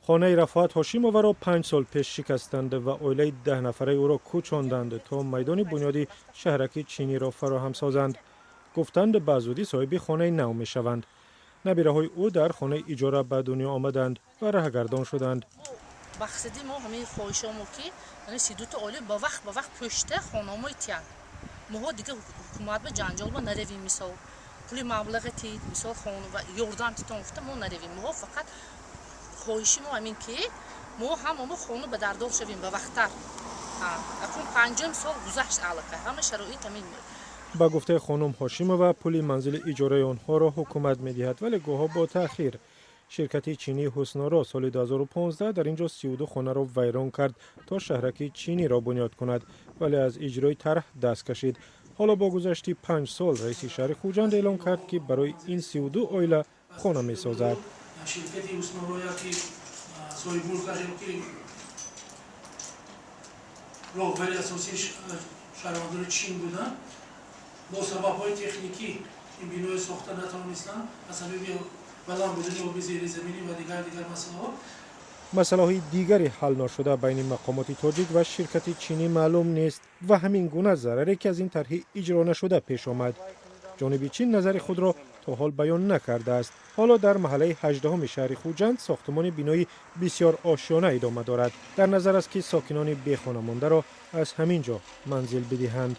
خانه رفعت هاشیمووا را 5 سال پیش شکستند و عائله 10 نفره او را کوچاندند تا میدان بنیادی شهرک چینی را فراهم سازند. گفتند به زودی صاحب خانه نو می شوند. نبیره های او در خانه اجاره به دنیا آمدند و رهگردان شدند. مقصدی ما همین خواهشامو که یعنی 32 تا عائله با وقت پشت خانه‌مای تیان ما دیگه حکومت به جنجال ما نرویم، مثلا پول مبلغ تید مثلا خانه و یاردم تیتون گفته ما نرویم. ما فقط خواهشی ما همین که ما هم خانه به دردال شویم به وقتتر. اکنون 5 سال گذشت علاقه همه شرایط همین. با گفته خانم هاشیمووا پول منزل اجاره آنها را حکومت می‌دهد ولی گاه‌ها با تأخیر. شرکت چینی حسن‌آرا سال 2015 در اینجا 32 خانه را ویران کرد تا شهرک چینی را بنیاد کند ولی از اجرای طرح دست کشید. حالا با گذشت 5 سال رئیس شهر خوجند اعلام کرد که برای این 32 عائله خانه می‌سازد. شرکت حسن‌آرا که صاحب ملک راهبر اساسی شهروندان چین بودن با سبب‌های تکنیکی این بینای ساخته نتوانستند از سبب بلند بودن آب زیر زمینی و دیگر مسائل. مسائل دیگری حل نشده بین مقامات تاجیک و شرکت چینی معلوم نیست و همین گونه ضرری که از این طرح اجرا نشده پیش آمد. جانب چین نظر خود را تا حال بیان نکرده است. حالا در محله 18 شهر خوجند ساختمان بینایی بسیار آشیانه ادامه دارد. در نظر است که ساکنان بی خانه مانده را از همین جا منزل بدهند.